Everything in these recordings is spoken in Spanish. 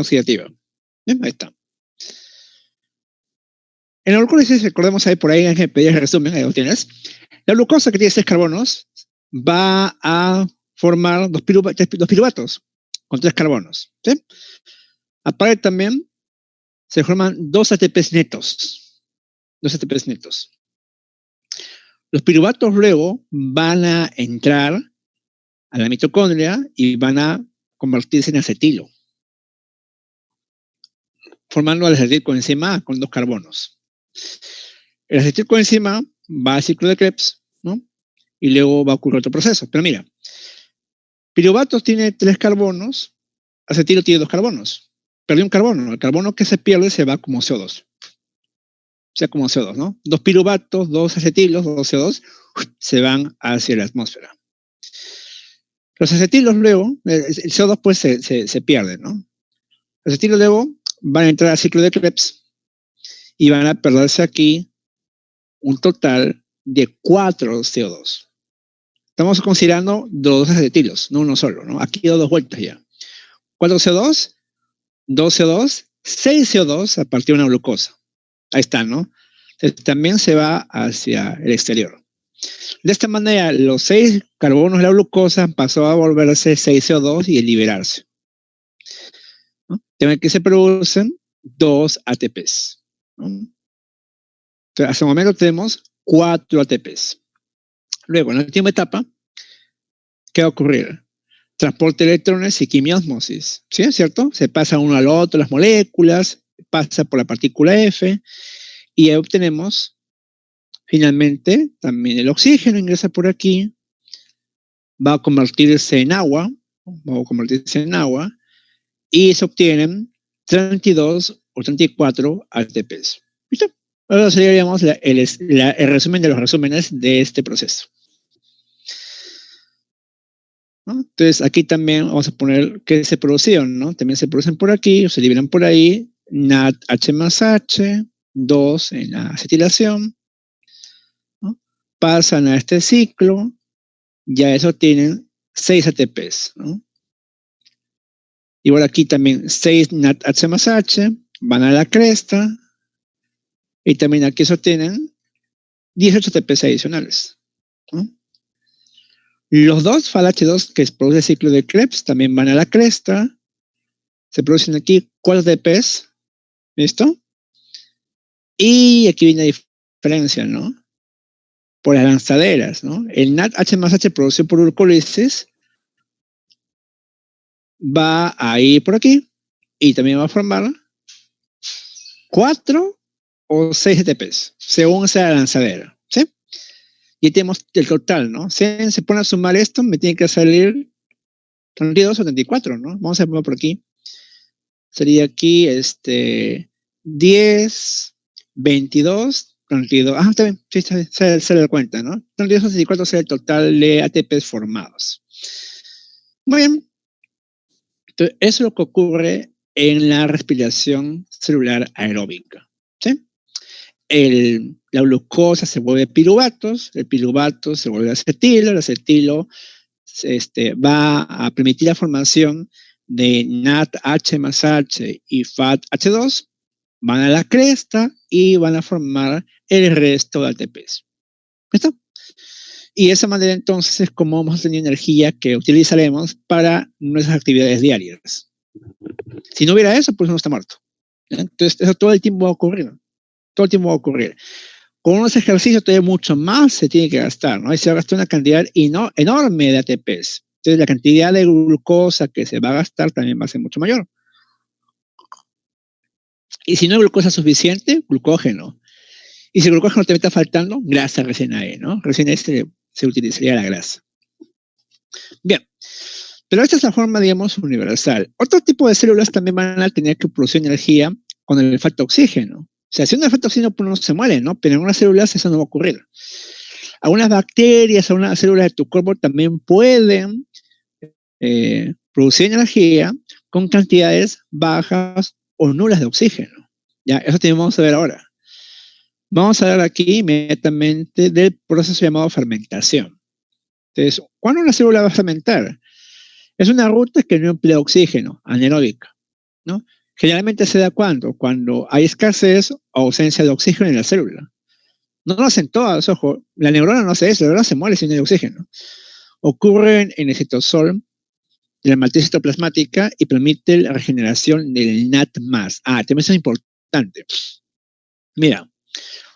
oxidativa. Bien, ahí está. En la glucólisis, recordemos ahí por ahí en el PDF resumen, ahí lo tienes. La glucosa que tiene 6 carbonos va a formar dos piruvatos con 3 carbonos. ¿Sí? Aparte también se forman 2 ATPs netos. 2 ATPs netos. Los piruvatos luego van a entrar a la mitocondria y van a convertirse en acetilo, formando el acetilcoenzima A con 2 carbonos. El acetilcoenzima va al ciclo de Krebs, ¿no? Y luego va a ocurrir otro proceso. Pero mira, piruvatos tiene 3 carbonos, acetilo tiene 2 carbonos. Perdió un carbono. El carbono que se pierde se va como CO2. O sea, como CO2, ¿no? 2 piruvatos, 2 acetilos, 2 CO2 se van hacia la atmósfera. Los acetilos luego, el CO2 pues se pierde, ¿no? Los acetilos luego van a entrar al ciclo de Krebs y van a perderse aquí un total de 4 CO2. Estamos considerando 2 acetilos, no uno solo, ¿no? Aquí he dado 2 vueltas ya. 4 CO2, 2 CO2, 6 CO2 a partir de una glucosa. Ahí está, ¿no? Entonces, también se va hacia el exterior. De esta manera, los 6 carbonos de la glucosa pasó a volverse 6 CO2 y a liberarse, ¿no? También que se producen 2 ATPs, ¿no? Entonces, hasta el momento tenemos 4 ATPs. Luego, en la última etapa, ¿qué va a ocurrir? Transporte de electrones y quimiosmosis. ¿Sí? ¿Es cierto? Se pasa uno al otro las moléculas, pasa por la partícula F y ahí obtenemos finalmente también el oxígeno ingresa por aquí, va a convertirse en agua, y se obtienen 32 o 34 ATPs. ¿Listo? Ahora seríamos el resumen de los resúmenes de este proceso, ¿no? Entonces aquí también vamos a poner que se producieron, ¿no? También se producen por aquí, o se liberan por ahí, NADH más H, 2 en la acetilación, ¿no? Pasan a este ciclo, ya eso tienen 6 ATPs, ¿no? Igual aquí también 6 NADH más H, van a la cresta, y también aquí eso tienen 18 ATPs adicionales, ¿no? Los 2 FALH2 que produce el ciclo de Krebs también van a la cresta, se producen aquí 4 ATPs, ¿listo? Y aquí viene la diferencia, ¿no? Por las lanzaderas, ¿no? El NADH más H producido por glucólisis va a ir por aquí y también va a formar 4 o 6 ATPs, según sea la lanzadera, ¿sí? Y tenemos el total, ¿no? Si se pone a sumar esto, me tiene que salir 32 o 34, ¿no? Vamos a poner por aquí. Sería aquí, 10, 22, 32. Ah, está bien, sí, está bien, se da cuenta, ¿no? 32 o 34 será el total de ATPs formados. Muy bien. Entonces, eso es lo que ocurre en la respiración celular aeróbica, ¿sí? La glucosa se vuelve piruvatos, el piruvato se vuelve acetilo, el acetilo va a permitir la formación de NADH más H y FADH2, van a la cresta y van a formar el resto de ATPs. ¿Listo? Y de esa manera entonces es como vamos a tener energía que utilizaremos para nuestras actividades diarias. Si no hubiera eso, pues uno está muerto. ¿Ya? Entonces eso todo el tiempo va a ocurrir. Todo el tiempo va a ocurrir. Con unos ejercicios todavía mucho más se tiene que gastar, ¿no? Y se va a gastar una cantidad enorme de ATPs. Entonces la cantidad de glucosa que se va a gastar también va a ser mucho mayor. Y si no hay glucosa suficiente, glucógeno. Y si el glucógeno te está faltando, grasa recién ahí, ¿no? Recién ahí se utilizaría la grasa. Bien. Pero esta es la forma, digamos, universal. Otro tipo de células también van a tener que producir energía con el falta de oxígeno. O sea, si no hay falta de oxígeno, pues no se muere, ¿no? Pero en algunas células eso no va a ocurrir. Algunas bacterias, algunas células de tu cuerpo también pueden producir energía con cantidades bajas o nulas de oxígeno. ¿Ya? Eso tenemos a ver ahora. Vamos a hablar aquí inmediatamente del proceso llamado fermentación. Entonces, ¿cuándo una célula va a fermentar? Es una ruta que no emplea oxígeno, anaeróbica, ¿no? Generalmente se da cuando hay escasez o ausencia de oxígeno en la célula. No lo hacen todas, ojo, la neurona no hace eso, la neurona se muere sin el oxígeno. Ocurren en el citosol de la matriz citoplasmática y permite la regeneración del NAT+. También eso es importante. Mira,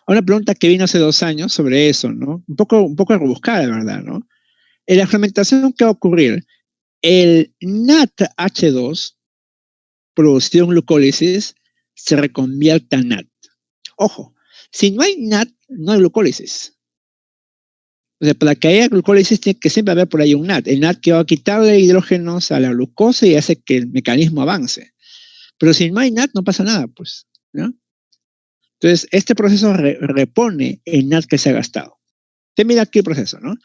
una pregunta que vino hace 2 años sobre eso, ¿no? Un poco rebuscada, la verdad, ¿no? En la fermentación, ¿qué va a ocurrir? El NADH2 producido en glucólisis se reconvierte a NAD. Ojo, si no hay NAD, no hay glucólisis. O sea, para que haya glucólisis tiene que siempre haber por ahí un NAD. El NAD que va a quitarle hidrógenos a la glucosa y hace que el mecanismo avance. Pero si no hay NAD, no pasa nada, pues, ¿no? Entonces, este proceso repone el NAD que se ha gastado. Te mira aquí el proceso, ¿no?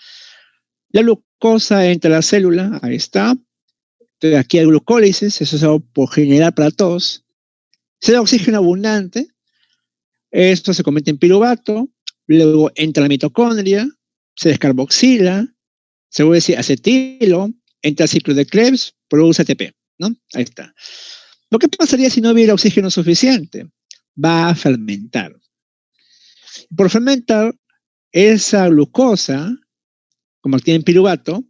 La glucosa entra a la célula, ahí está. Entonces, aquí hay glucólisis, eso es algo por general para todos. Se da oxígeno abundante, esto se convierte en piruvato, luego entra la mitocondria, se descarboxila, se vuelve a decir acetilo, entra al ciclo de Krebs, produce ATP, ¿no? Ahí está. Lo que pasaría si no hubiera oxígeno suficiente, va a fermentar. Por fermentar, esa glucosa, convertida en piruvato,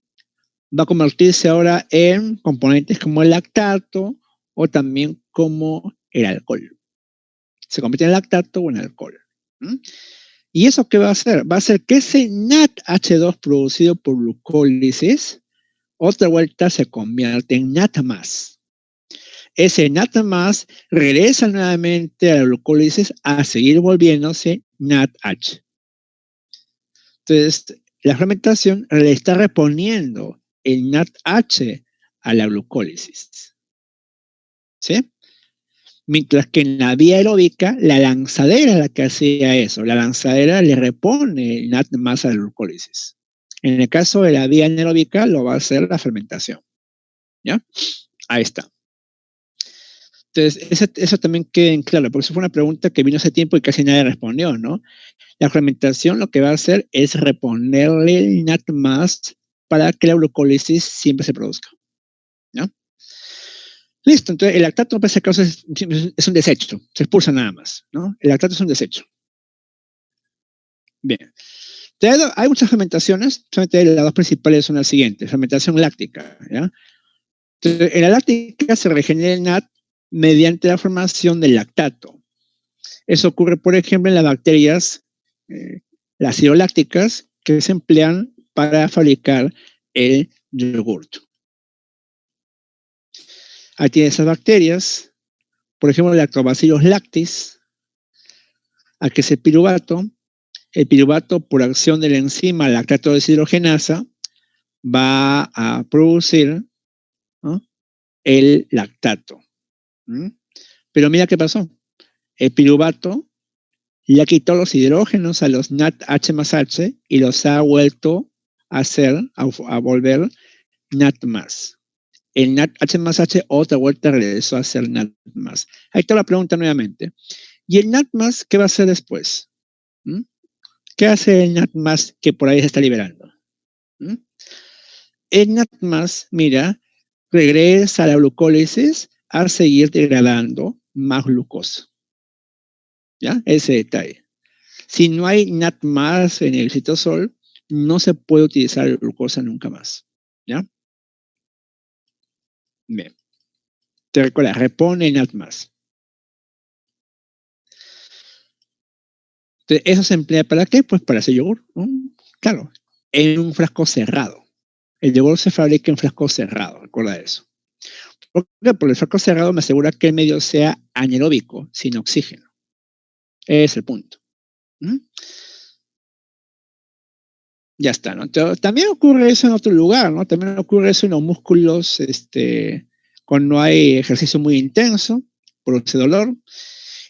va a convertirse ahora en componentes como el lactato o también como el alcohol. Se convierte en lactato o en alcohol. ¿Mm? ¿Y eso qué va a hacer? Va a hacer que ese NADH2 producido por glucólisis, otra vuelta se convierte en NAT+. Ese NAT+ regresa nuevamente a la glucólisis a seguir volviéndose NADH. Entonces, la fermentación le está reponiendo el NADH a la glucólisis. ¿Sí? Mientras que en la vía aeróbica, la lanzadera es la que hacía eso. La lanzadera le repone el NAD+ a la glucólisis. En el caso de la vía anaeróbica, lo va a hacer la fermentación. ¿Ya? Ahí está. Entonces, eso también queda en claro, porque eso fue una pregunta que vino hace tiempo y casi nadie respondió, ¿no? La fermentación lo que va a hacer es reponerle el NAD+ para que la glucólisis siempre se produzca. ¿Ya? Listo, entonces el lactato para ese caso es un desecho, se expulsa nada más, ¿no? El lactato es un desecho. Bien. Hay muchas fermentaciones, solamente las dos principales son las siguientes. Fermentación láctica, ¿ya? Entonces, en la láctica se regenera el NAD mediante la formación del lactato. Eso ocurre, por ejemplo, en las bacterias, las cirolácticas, que se emplean para fabricar el yogurt. Ahí tiene esas bacterias, por ejemplo, Lactobacillus lactis, aquí es el piruvato. El piruvato, por acción de la enzima lactato deshidrogenasa, va a producir, ¿no?, el lactato. ¿Mm? Pero mira qué pasó. El piruvato le ha quitado los hidrógenos a los NADH+H y los ha vuelto a hacer, a volver NAD+. El NADH+H otra vuelta regresó a ser NAD+. Ahí está la pregunta nuevamente. ¿Y el NAD+, qué va a hacer después? ¿Mm? ¿Qué hace el NAD+ que por ahí se está liberando? ¿Mm? El NAD+, mira, regresa a la glucólisis a seguir degradando más glucosa. ¿Ya? Ese detalle. Si no hay NAD+ en el citosol, no se puede utilizar glucosa nunca más. ¿Ya? Bien. Te recuerda, repone NAD+. Entonces, ¿eso se emplea para qué? Pues para hacer yogur, ¿no? Claro, en un frasco cerrado. El yogur se fabrica en frasco cerrado, recuerda eso. ¿Por qué? Porque el frasco cerrado me asegura que el medio sea anaeróbico, sin oxígeno. Ese es el punto. ¿Mm? Ya está, ¿no? Entonces, también ocurre eso en otro lugar, ¿no? También ocurre eso en los músculos, cuando hay ejercicio muy intenso, produce dolor.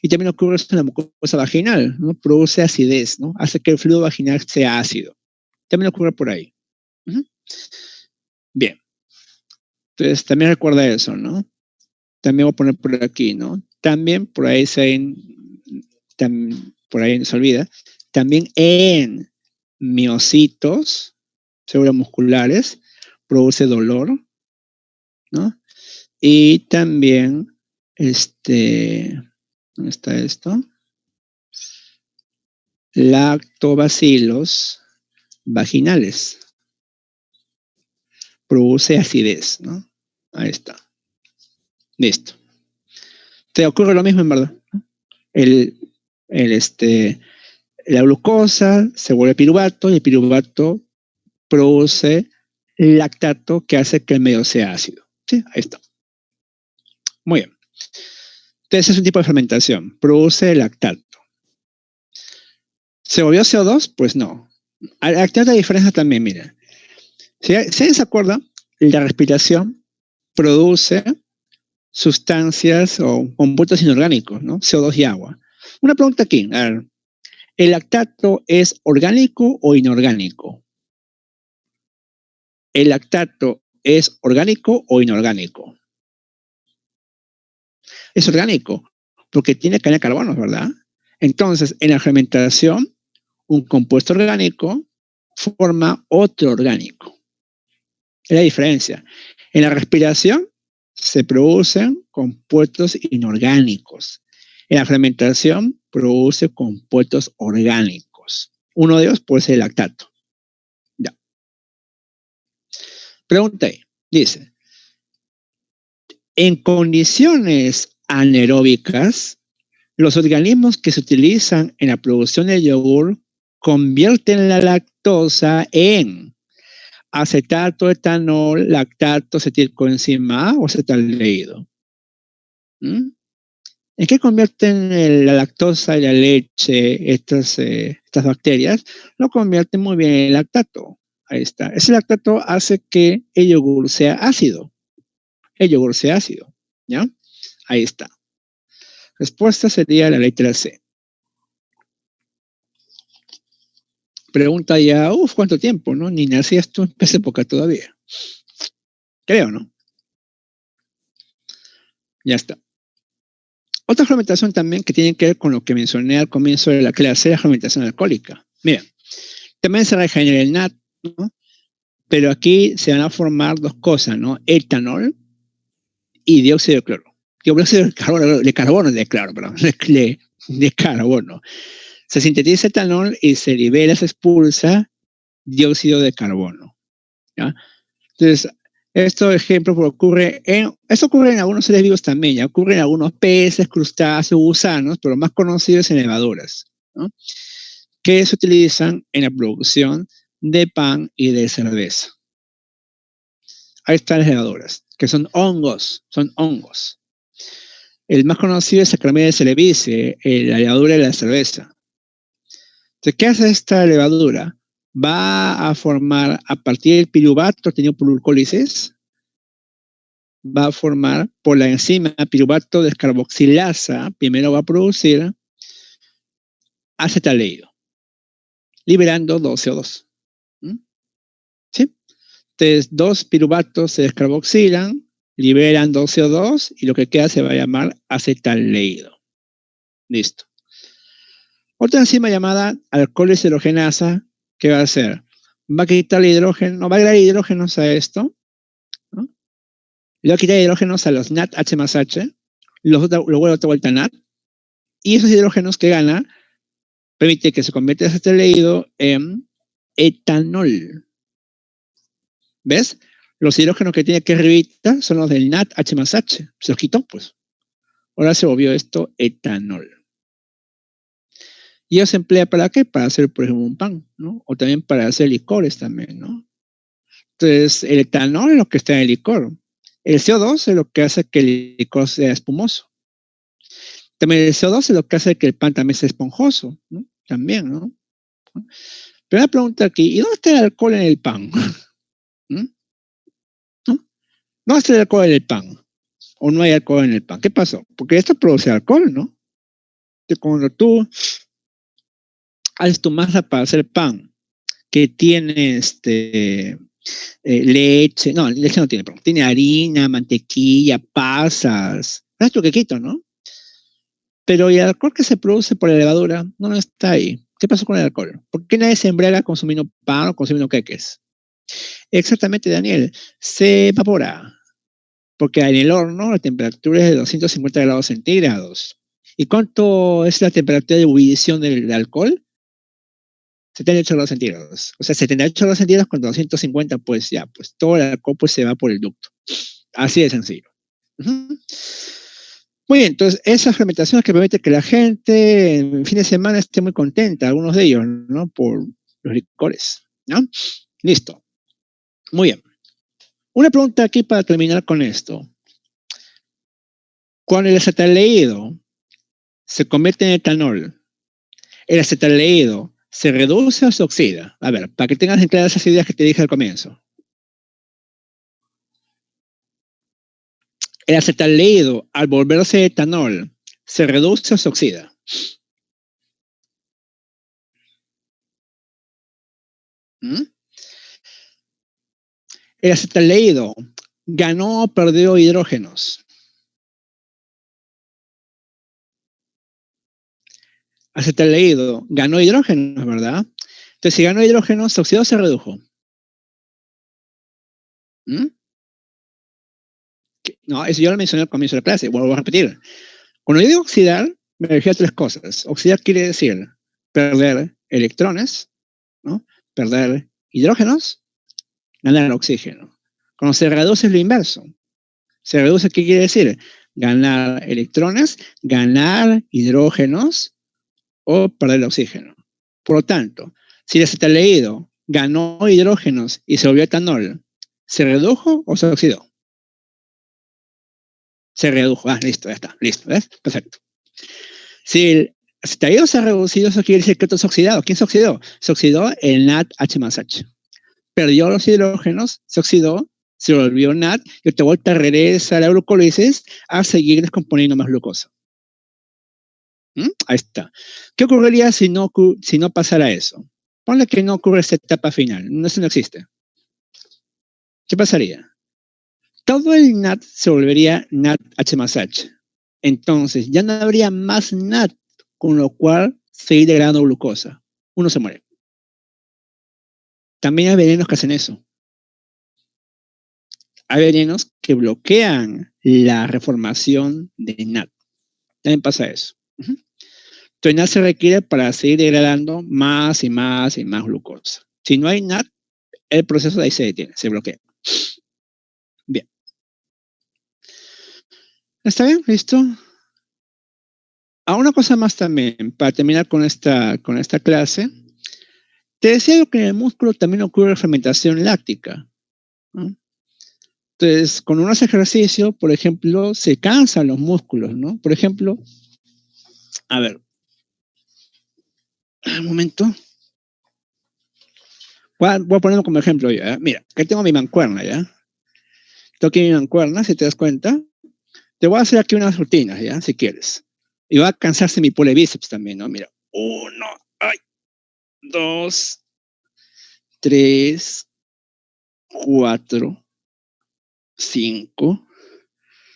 Y también ocurre eso en la mucosa vaginal, ¿no? Produce acidez, ¿no? Hace que el fluido vaginal sea ácido. También ocurre por ahí. ¿Mm? Bien. Entonces, también recuerda eso, ¿no? También voy a poner por aquí, ¿no? También por ahí por ahí se olvida, también en miocitos, células musculares, produce dolor, ¿no? Y también ¿Dónde está esto? Lactobacilos vaginales. Produce acidez, ¿no? Ahí está. Listo. Te ocurre lo mismo en verdad. El, la glucosa se vuelve piruvato y el piruvato produce lactato que hace que el medio sea ácido. Sí, ahí está. Muy bien. Entonces es un tipo de fermentación. Produce lactato. ¿Se volvió CO2? Pues no. Aquí hay otra diferencia también, mira. Si alguien se acuerda, la respiración produce sustancias o compuestos inorgánicos, ¿no? CO2 y agua. Una pregunta aquí. A ver, ¿el lactato es orgánico o inorgánico? ¿El lactato es orgánico o inorgánico? Es orgánico, porque tiene cadena de carbonos, ¿verdad? Entonces, en la fermentación, un compuesto orgánico forma otro orgánico. Es la diferencia. En la respiración se producen compuestos inorgánicos. En la fermentación produce compuestos orgánicos. Uno de ellos puede ser el lactato. Ya. Pregunta ahí. Dice, en condiciones anaeróbicas, los organismos que se utilizan en la producción de yogur convierten la lactosa en acetato, etanol, lactato, acetilcoenzima A o acetaldehído. ¿Mm? ¿En qué convierten la lactosa y la leche, estas bacterias? Lo convierten muy bien en lactato. Ahí está. Ese lactato hace que el yogur sea ácido. El yogur sea ácido. ¿Ya? Ahí está. Respuesta sería la letra C. Pregunta ya, ¿cuánto tiempo, no? Ni nacías tú en esa época todavía. Creo, ¿no? Ya está. Otra fermentación también que tiene que ver con lo que mencioné al comienzo de la clase, la fermentación alcohólica. Mira, también se regenera el NAT, ¿no? Pero aquí se van a formar dos cosas, ¿no? Etanol y dióxido de cloro. Dióxido de carbono, de carbono. Se sintetiza etanol y se libera, se expulsa dióxido de carbono. ¿Ya? Entonces, esto ejemplo ocurre en algunos seres vivos también, ya ocurre en algunos peces, crustáceos, gusanos, pero más conocidos en levaduras, ¿no? Que se utilizan en la producción de pan y de cerveza. Ahí están las levaduras, que son hongos, El más conocido es Saccharomyces cerevisiae, la levadura de la cerveza. Entonces, ¿qué hace esta levadura? Va a formar, a partir del piruvato obtenido por glucólisis, va a formar por la enzima piruvato descarboxilasa, primero va a producir acetaldehído, liberando 2CO2. ¿Mm? ¿Sí? Entonces, dos piruvatos se descarboxilan, liberan 2CO2 y lo que queda se va a llamar acetaldehído. Listo. Otra enzima llamada alcohol hidrogenasa, ¿qué va a hacer? Va a quitar el hidrógeno, no va a agregar hidrógenos a esto, ¿no? Le va a quitar hidrógenos a los NAT H más H, lo vuelve otra vuelta a NAT, y esos hidrógenos que gana permite que se convierta ese acetaldehído en etanol. ¿Ves? Los hidrógenos que tiene aquí arribita son los del NAT H más H. Se los quitó, pues. Ahora se volvió esto etanol. Y eso se emplea ¿para qué? Para hacer, por ejemplo, un pan, ¿no? O también para hacer licores también, ¿no? Entonces, el etanol es lo que está en el licor. El CO2 es lo que hace que el licor sea espumoso. También el CO2 es lo que hace que el pan también sea esponjoso, ¿no? También, ¿no? Pero una pregunta aquí, ¿y dónde está el alcohol en el pan? ¿Mm? ¿No? ¿Dónde está el alcohol en el pan? ¿O no hay alcohol en el pan? ¿Qué pasó? Porque esto produce alcohol, ¿no? Que cuando tú haces tu masa para hacer pan, que tiene leche, no, leche no tiene, perdón, tiene harina, mantequilla, pasas, es tu quequito, ¿no? Pero el alcohol que se produce por la levadura no está ahí. ¿Qué pasó con el alcohol? ¿Por qué nadie se embriaga consumiendo pan o consumiendo queques? Exactamente, Daniel, se evapora. porque en el horno la temperatura es de 250 grados centígrados. ¿Y cuánto es la temperatura de ebullición del alcohol? 78 grados centígrados. O sea, 78 grados centígrados con 250, pues ya, pues todo el alcohol pues, se va por el ducto. Así de sencillo. Muy bien, entonces esas fermentaciones que permiten que la gente en fin de semana esté muy contenta, algunos de ellos, ¿no? Por los licores, ¿no? Listo. Muy bien. Una pregunta aquí para terminar con esto. Cuando el acetaldehído se convierte en etanol, ¿el acetaldehído se reduce o se oxida? A ver, para que tengas en claro esas ideas que te dije al comienzo. El acetaldehído, al volverse etanol, ¿se reduce o se oxida? ¿Mm? El acetaldehído ganó o perdió hidrógenos. Acetaldehído ganó hidrógenos, ¿verdad? Entonces, si ganó hidrógenos, ¿se oxidó o se redujo? ¿Mm? No, eso yo lo mencioné al comienzo de la clase, vuelvo a repetir. Cuando yo digo oxidar, me refiero a tres cosas. Oxidar quiere decir perder electrones, ¿no? Perder hidrógenos, ganar oxígeno. Cuando se reduce es lo inverso. Se reduce, ¿qué quiere decir? Ganar electrones, ganar hidrógenos o perder el oxígeno. Por lo tanto, si el acetaldehído ganó hidrógenos y se volvió etanol, ¿se redujo o se oxidó? Se redujo. Ah, listo, ya está. Listo, ¿ves? Perfecto. Si el acetaldehído se ha reducido, eso quiere decir que esto se oxidado. ¿Quién se oxidó? Se oxidó el NADH+H. Perdió los hidrógenos, se oxidó, se volvió NAD y te vuelta regresa a la glucólisis a seguir descomponiendo más glucosa. Ahí está. ¿Qué ocurriría si no pasara eso? Ponle que no ocurre esta etapa final. Eso no existe. ¿Qué pasaría? Todo el NAD se volvería NADH+H. Entonces, ya no habría más NAD, con lo cual seguir degradando glucosa. Uno se muere. También hay venenos que hacen eso. Hay venenos que bloquean la reformación de NAD. También pasa eso. Entonces, NAD se requiere para seguir degradando más y más y más glucosa. Si no hay NAD, el proceso de ahí se detiene, se bloquea. Bien. ¿Está bien? ¿Listo? Una cosa más también, para terminar con esta clase. Te decía que en el músculo también ocurre fermentación láctica, ¿no? Entonces, cuando uno hace ejercicio, por ejemplo, se cansan los músculos, ¿no? Por ejemplo, a ver, un momento. Voy a ponerlo como ejemplo ya, ¿eh? Mira, aquí tengo mi mancuerna, ¿ya? Tengo aquí mi mancuerna, si te das cuenta. Te voy a hacer aquí unas rutinas, ¿ya? Si quieres. Y va a cansarse mi polebíceps también, ¿no? Mira, 1, 2, 3, 4, 5,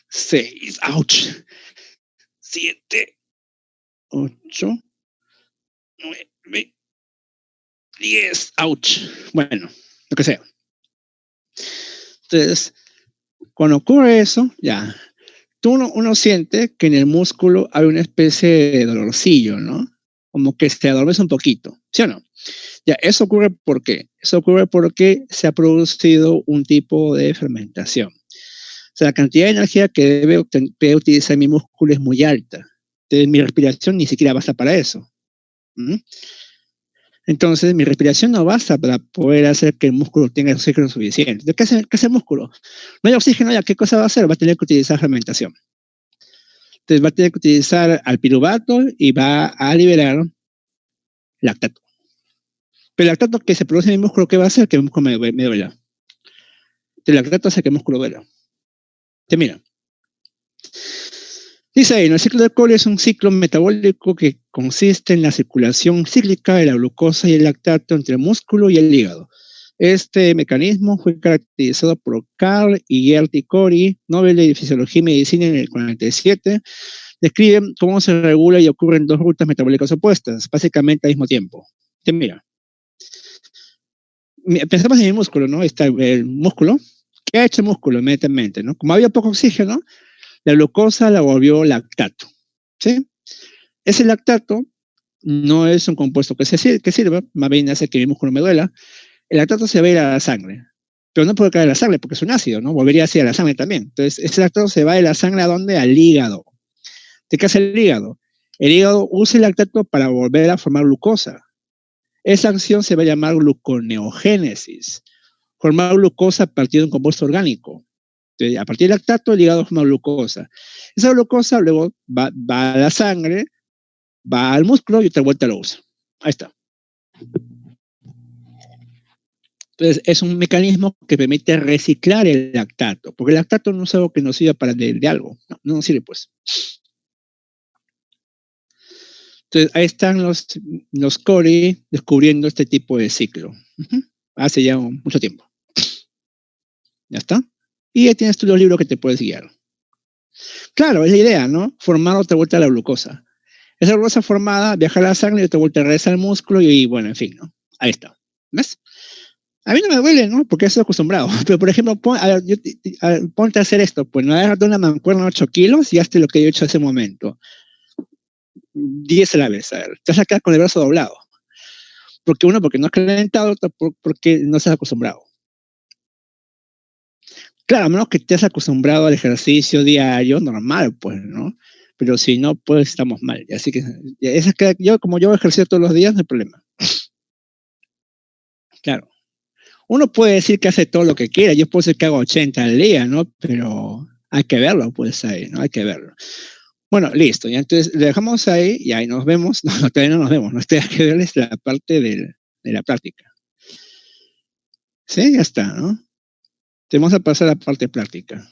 6, ouch, 7, 8, 9, 10, ouch. Bueno, lo que sea. Entonces, cuando ocurre eso, ya, uno siente que en el músculo hay una especie de dolorcillo, ¿no? Como que se adormece un poquito, ¿sí o no? Ya, ¿eso ocurre por qué? Eso ocurre porque se ha producido un tipo de fermentación. O sea, la cantidad de energía que debe utilizar mi músculo es muy alta. Entonces, mi respiración ni siquiera basta para eso. Entonces, mi respiración no basta para poder hacer que el músculo tenga oxígeno suficiente. Entonces, ¿qué hace el músculo? No hay oxígeno, ya, ¿qué cosa va a hacer? Va a tener que utilizar fermentación. Entonces, va a tener que utilizar al piruvato y va a liberar lactato. Pero el lactato que se produce en el músculo, ¿qué va a hacer? Que el músculo me duela. El lactato hace que el músculo duela. Mira. Dice ahí, el ciclo de Cole es un ciclo metabólico que consiste en la circulación cíclica de la glucosa y el lactato entre el músculo y el hígado. Este mecanismo fue caracterizado por Carl y Gerty Cori, Nobel de Fisiología y Medicina en el 47. Describen cómo se regula y ocurren dos rutas metabólicas opuestas, básicamente al mismo tiempo. Mira, pensamos en el músculo, ¿no? Está el músculo, ¿Qué ha hecho el músculo inmediatamente? ¿No? Como había poco oxígeno, la glucosa la volvió lactato. ¿Sí? Ese lactato no es un compuesto que sirva, más bien hace que mi músculo me duela. El lactato se va a ir a la sangre, pero no puede caer a la sangre porque es un ácido, ¿no? Volvería así a la sangre también. Entonces, ese lactato se va de la sangre ¿a dónde? Al hígado. ¿De qué hace el hígado? El hígado usa el lactato para volver a formar glucosa. Esa acción se va a llamar gluconeogénesis, formar glucosa a partir de un compuesto orgánico. Entonces, a partir del lactato, el hígado forma glucosa. Esa glucosa luego va a la sangre, va al músculo y otra vuelta lo usa. Ahí está. Entonces, es un mecanismo que permite reciclar el lactato, porque el lactato no es algo que nos sirva para de algo, no nos sirve pues. Entonces, ahí están los Cori descubriendo este tipo de ciclo. Hace ya mucho tiempo. ¿Ya está? Y ya tienes tú los libros que te puedes guiar. Claro, es la idea, ¿no? Formar otra vuelta a la glucosa. Esa glucosa formada viaja a la sangre y otra vuelta regresa al músculo y bueno, en fin, ¿no? Ahí está. ¿Ves? A mí no me duele, ¿no? Porque estoy acostumbrado. Pero, por ejemplo, ponte a hacer esto. Pues no agarrarte una mancuerna de 8 kilos y hazte lo que yo he hecho hace un momento. 10 a la vez. A ver, te vas a quedar con el brazo doblado. Porque no has calentado, otro, porque no estás acostumbrado. Claro, a menos que estés acostumbrado al ejercicio diario, normal, pues, ¿no? Pero si no, pues estamos mal. Así que como yo ejercicio todos los días, no hay problema. Claro. Uno puede decir que hace todo lo que quiera, yo puedo decir que hago 80 al día, ¿no? Pero hay que verlo, pues ahí, ¿no? Hay que verlo. Bueno, listo, ya entonces le dejamos ahí y ahí nos vemos. No, todavía no nos vemos, no hay que verles la parte de la práctica. Sí, ya está, ¿no? Te vamos a pasar a la parte práctica.